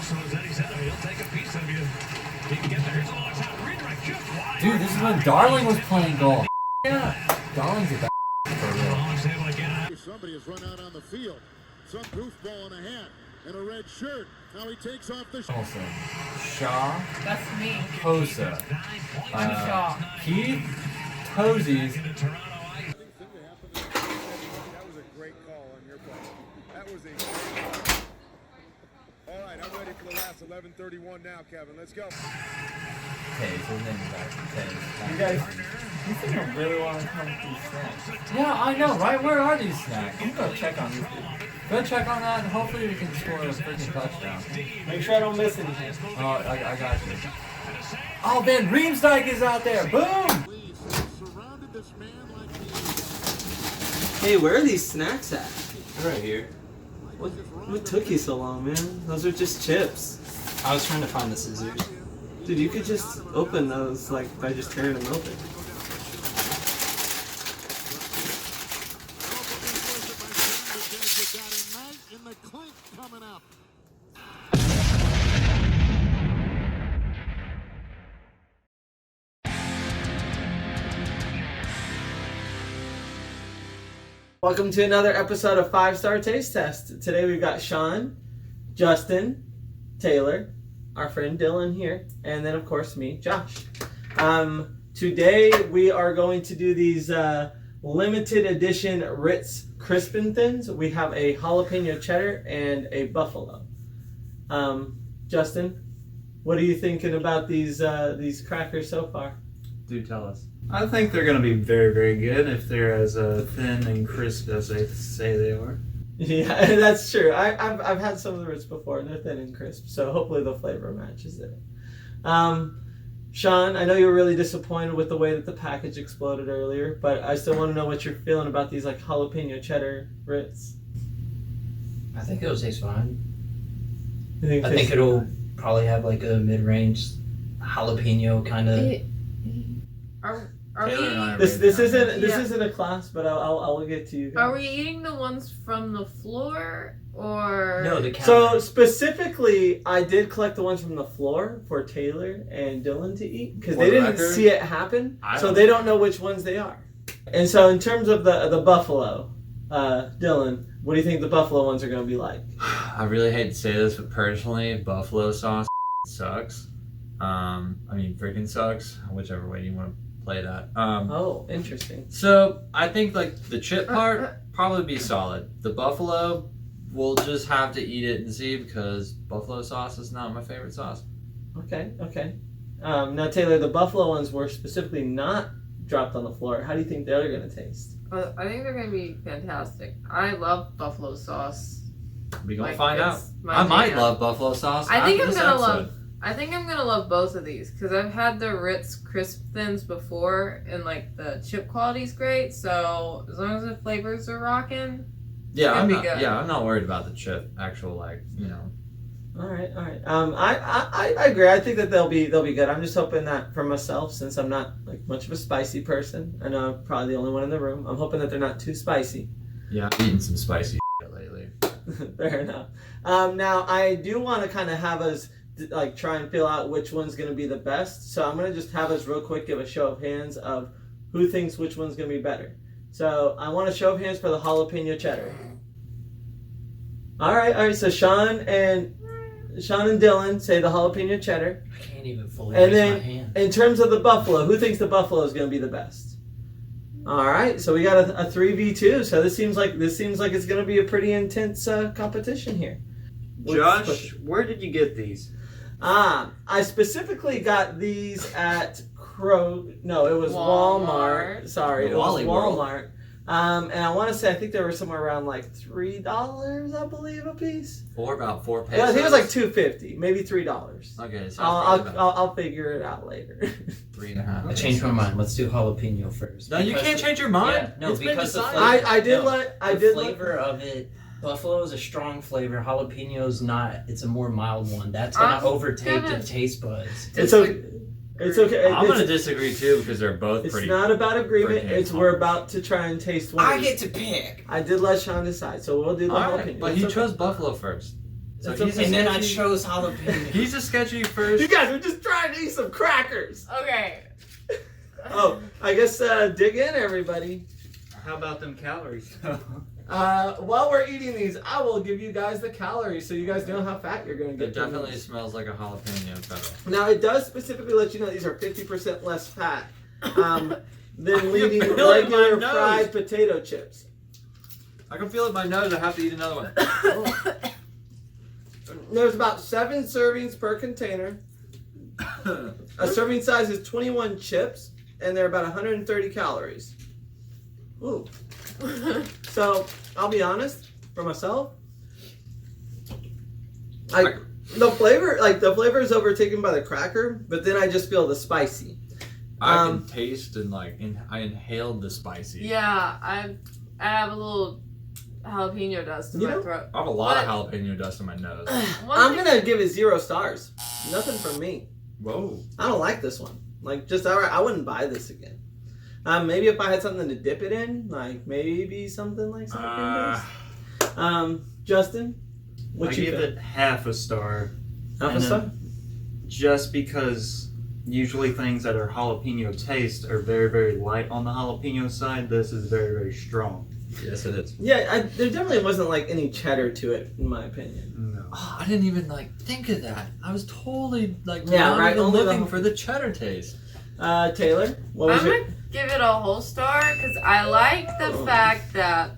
Dude, this is when Darling was playing golf. Yeah, Darling's a bad for real. Somebody has run out on the field. Some goofball in a hat and a red shirt. Now he takes off the Also, Shaw, That's me. Hosa, I'm Shaw. Keith, Posies. That was a great call on your part. That was a great call. All right, I'm ready for the last 11:31 now, Kevin. Let's go. Taze, his name is actually Taze. You guys, you think I really want to come with these snacks? Yeah, I know, right? Where are these snacks? I'm gonna go check on these dudes. Go check on that, and hopefully we can score a freaking touchdown. Make sure I don't miss anything. Oh, I got you. Oh, Van Riemsdyk is out there. Boom! Surrounded this man like Hey, where are these snacks at? Right here. What took you so long, man? Those are just chips. I was trying to find the scissors. Dude, you could just open those like by just tearing them open. in the clink coming up. Welcome to another episode of 5-Star Taste Test. Today we've got Sean, Justin, Taylor, our friend Dylan here, and then of course me, Josh. Today we are going to do these limited edition Ritz Crispin Thins. We have a jalapeno cheddar and a buffalo. Justin, what are you thinking about these crackers so far? Do tell us. I think they're going to be very, very good if they're as thin and crisp as they say they are. Yeah, that's true. I've had some of the Ritz before, and they're thin and crisp, so hopefully the flavor matches it. Sean, I know you were really disappointed with the way that the package exploded earlier, but I still want to know what you're feeling about these like jalapeno cheddar Ritz. I think it'll taste fine. You I think it'll probably have like a mid-range jalapeno kind of. Are we Taylor and I are This isn't Yeah. isn't a class, but I'll get to you guys. Are we eating the ones from the floor or No, the counter. So specifically, I did collect the ones from the floor for Taylor and Dylan to eat because For they the didn't record, see it happen, I so don't they don't know which ones they are. And so, in terms of the buffalo, Dylan, what do you think the buffalo ones are going to be like? I really hate to say this, but personally, buffalo sauce sucks. I mean, freaking sucks. Whichever way you want to play that. Oh, interesting. So I think like the chip part probably be solid. The buffalo, we'll just have to eat it and see because buffalo sauce is not my favorite sauce. Okay. Now, Taylor, the buffalo ones were specifically not dropped on the floor. How do you think they're going to taste? I think they're gonna be fantastic. I love buffalo sauce. We gonna Like, find out. it's my I might jam. love buffalo sauce. I think after I'm this gonna episode. I think I'm gonna love both of these because I've had the Ritz crisp thins before, and like the chip quality's great. So as long as the flavors are rocking, Yeah, It'll I'm be not. good. Yeah, I'm not worried about the chip. Actual, like, you know. All right. I agree. I think that they'll be good. I'm just hoping that for myself, since I'm not like much of a spicy person. I know I'm probably the only one in the room. I'm hoping that they're not too spicy. Yeah, I'm eating some spicy shit lately. Fair enough. Now I do want to kind of have us like try and feel out which one's going to be the best. So I'm going to just have us real quick give a show of hands of who thinks which one's going to be better. So I want a show of hands for the jalapeno cheddar. All right. So Sean and Dylan say the jalapeno cheddar. I can't even fully And raise then, my hand. in terms of the buffalo, who thinks the buffalo is going to be the best? All right, so we got a 3v2. So this seems like it's going to be a pretty intense competition here. Josh, where did you get these? I specifically got these at Walmart. Sorry, it was Wally World. Walmart. And I want to say I think they were somewhere around like $3, I believe, a piece. For about 4 pesos. Yeah, I think it was like $2.50, maybe $3. Okay, so I'll figure it out later. 3.5. I changed my mind. Let's do jalapeno first. No, you Because can't change your mind. Yeah, no, It's been because the decided. flavor- I the did flavor of it. Buffalo is a strong flavor. Jalapeno's not. It's a more mild one. That's gonna overtake the taste buds. It's okay. It's okay. I'm going to disagree too because they're both It's pretty. not about agreement. freaking It's we're about to try and taste one. I get to pick. I did let Sean decide, so we'll do the All whole right, opinion. but It's he okay. chose buffalo first. So It's a- he's a And then I sketchy- chose jalapeno. He's a sketchy first. You guys were just trying to eat some crackers. Okay. Oh, I guess dig in, everybody. How about them calories? While we're eating these, I will give you guys the calories so you guys know how fat you're going to It get. from definitely these. smells like a jalapeno pepper. Now, it does specifically let you know these are 50% less fat than can leading feel it in my regular nose. fried potato chips. I can feel it in my nose. I have to eat another one. There's about 7 servings per container. A serving size is 21 chips, and they're about 130 calories. Ooh. So, I'll be honest, for myself, the flavor is overtaken by the cracker, but then I just feel the spicy. I can taste and I inhaled the spicy. Yeah, I have a little jalapeno dust in You my know, throat. I have a lot of jalapeno dust in my nose. I'm gonna give it 0 stars. Nothing from me. Whoa. I don't like this one. Like, just outright, I wouldn't buy this again. Maybe if I had something to dip it in, like maybe something like something. Justin, what I you give feel? it half a star. Half a and star? Just because usually things that are jalapeno taste are very, very light on the jalapeno side, this is very, very strong. Yes, it is. Yeah, there definitely wasn't like any cheddar to it, in my opinion. No. Oh, I didn't even think of that. I was totally Yeah, not right, even only the looking whole- for the cheddar taste. Taylor, what was I'm your? gonna give it a whole star because I like the fact that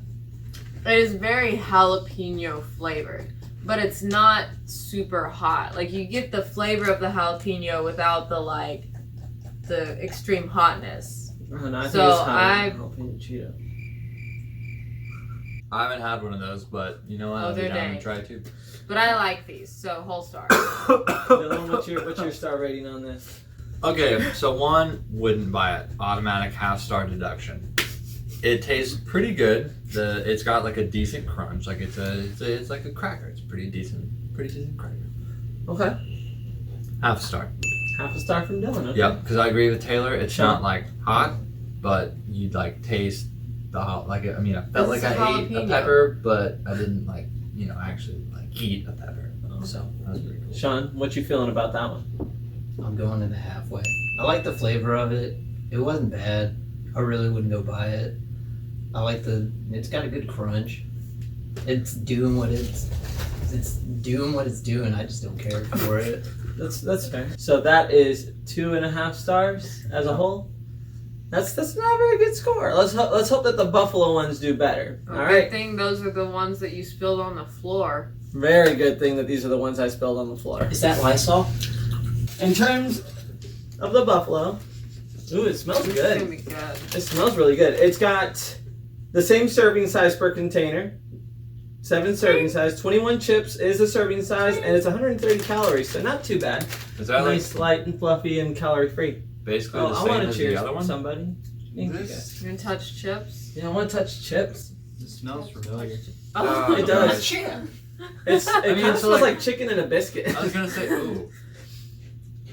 it is very jalapeno flavored, but it's not super hot. Like you get the flavor of the jalapeno without the extreme hotness. Oh, no, I think So it's I- jalapeno Cheeto. I haven't had one of those, but you know what? Oh, I'll be they're down and dank. try too. But I like these, so whole star. Dylan, what's your star rating on this? Okay, so 1, wouldn't buy it. Automatic half-star deduction. It tastes pretty good. It's got like a decent crunch. Like it's like a cracker. It's pretty decent cracker. Okay, Half a star. half a star from Dylan. Okay. Yep, because I agree with Taylor. It's Sure. not like hot, but you'd like taste the hot. Like I mean, I felt It's like I ate a jalapeno. pepper, but I didn't actually eat a pepper. Oh. So that was pretty cool. Sean, what you feeling about that one? I'm going in the halfway. I like the flavor of it. It wasn't bad. I really wouldn't go buy it. I like it's got a good crunch. It's doing what it's doing. I just don't care for it. That's fair. So that is 2.5 stars as a whole. That's not a very good score. Let's hope that the Buffalo ones do better. All Good right. thing those are the ones that you spilled on the floor. Very good thing that these are the ones I spilled on the floor. Is that Lysol? In terms of the Buffalo, ooh, it smells It's gonna good. be good. It smells really good. It's got the same serving size per container. 7 serving size. 21 chips is a serving size, and it's 130 calories, so not too bad. Is that Nice, light, and fluffy, and calorie free. basically Oh, the I same want to as cheers the other one? somebody. Thank you guys. You gonna touch chips? Yeah, I want to touch chips. It smells familiar. Oh, It does. Chip. It kind of so smells like- like chicken and a biscuit. I was gonna say, ooh.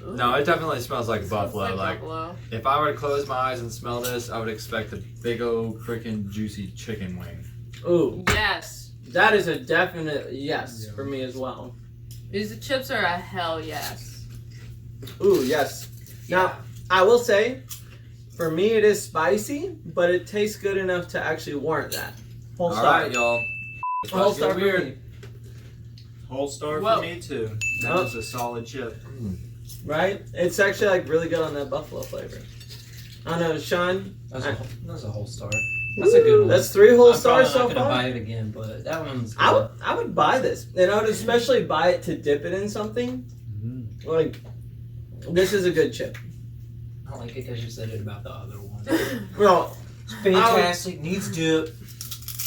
No, it definitely smells like buffalo. Like buffalo. if I were to close my eyes and smell this, I would expect a big old freaking juicy chicken wing. Ooh, Yes. that is a definite yes for me as well. These chips are a hell yes. Ooh, yes. Now, I will say, for me it is spicy, but it tastes good enough to actually warrant that. Whole All star. right, y'all. Whole star for weird. me. Whole star Whoa. for me too. That Oh. was a solid chip. Right? It's actually like really good on that buffalo flavor. I don't know, Sean. That's a whole star. That's a good one. That's 3 whole I'm stars probably so not gonna far. buy it again, but that one's good. I would buy this, and I would especially buy it to dip it in something. Mm-hmm. Like, this is a good chip. I don't like it because you said it about the other one. Well, Fantastic. Needs dip.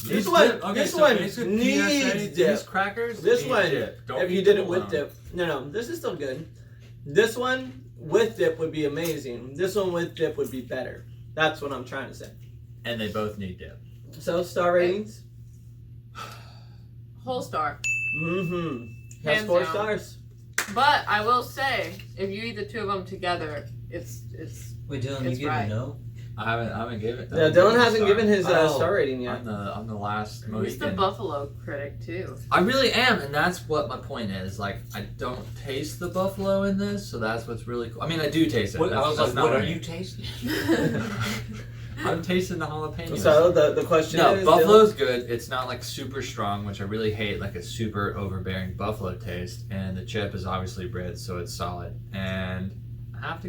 This one- this one basic needs PSA, dip. These crackers. this need one, dip. Don't if you eat did them it with alone. dip, no, this is still good. This one with dip would be amazing. This one with dip would be better. That's what I'm trying to say. And they both need dip. So, star ratings? Whole star. Mm-hmm. Has Hands 4 down. stars. But I will say, if you eat the 2 of them together, it's Wait, Dylan, It's you give right. a no? I haven't given. Yeah, Dylan hasn't given his Oh. star rating yet. I'm the last He's the Mohican. buffalo critic too. I really am, and that's what my point is. Like, I don't taste the buffalo in this, so that's what's really cool. I mean, I do taste it. What, I was That's like, not what are me. you tasting? I'm tasting the jalapeno. So the question No, is, buffalo's good. It's not like super strong, which I really hate, like a super overbearing buffalo taste. And the chip is obviously Ritz, so it's solid. And I'm gonna have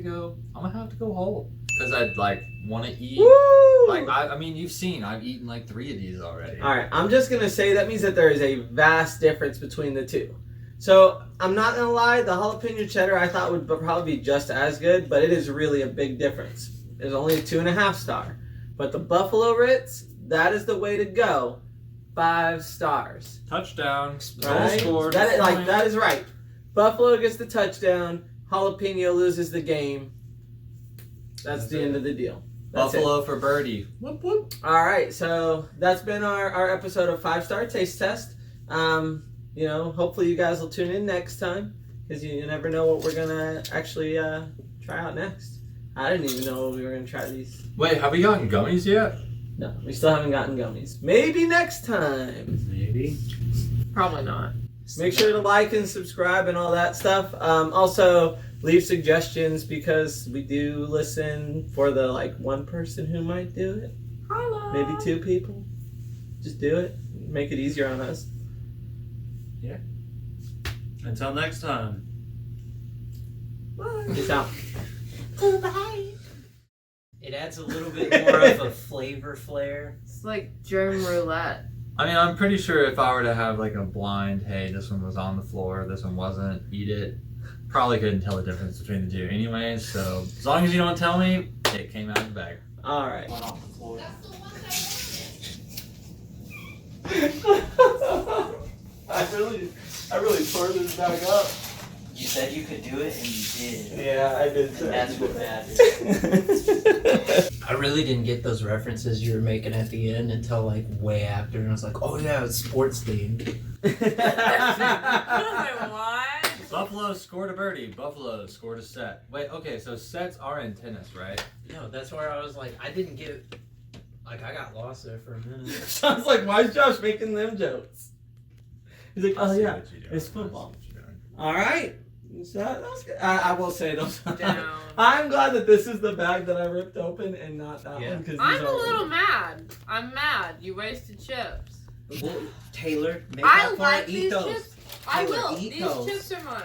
to go whole because I'd like want to eat. Woo! Like I mean, you've seen I've eaten like 3 of these already. All right, I'm just gonna say that means that there is a vast difference between the two. So I'm not gonna lie, the jalapeno cheddar I thought would probably be just as good, but it is really a big difference. It's only a 2.5 star, but the Buffalo Ritz, that is the way to go. 5 stars. Touchdown. Right? Scored. That is right. Buffalo gets the touchdown. Jalapeno loses the game. That's the end of the deal. That's Buffalo for birdie. Whoop whoop. it. All right, so that's been our episode of 5-Star Taste Test. You know, hopefully you guys will tune in next time because you never know what we're gonna actually try out next. I didn't even know we were gonna try these. Wait, have we gotten gummies yet? No, we still haven't gotten gummies. Maybe next time. Maybe. Probably not. Make sure to like and subscribe and all that stuff. Also, leave suggestions because we do listen for the one person who might do it. Hello. Maybe 2 people. Just do it. Make it easier on us. Until next time. Peace out. It adds a little bit more of a flavor flair. It's like germ roulette. I mean, I'm pretty sure if I were to have like a blind, hey, this one was on the floor, this one wasn't, eat it, probably couldn't tell the difference between the two anyways. So as long as you don't tell me, it came out of the bag. All right. I really tore this back up. You said you could do it, and you did. Yeah, I did. And that's what matters. matters. I really didn't get those references you were making at the end until way after, and I was like, oh yeah, it's sports themed. What? Buffalo scored a birdie. Buffalo scored a set. Wait, okay, so sets are in tennis, right? No, that's where I was like, I didn't get, I got lost there for a minute. Sounds like, why is Josh making them jokes? He's like, I oh see yeah, what you're doing. it's I see football. what you're doing. All right. So that was good. I will say those. Down. I'm glad that this is the bag that I ripped open and not that Yeah. one. Cause I'm these a are- little mad. I'm mad. You wasted chips. Well, Taylor, make I up for like it, eat these those. chips. I Taylor, will. eat These those. chips are mine.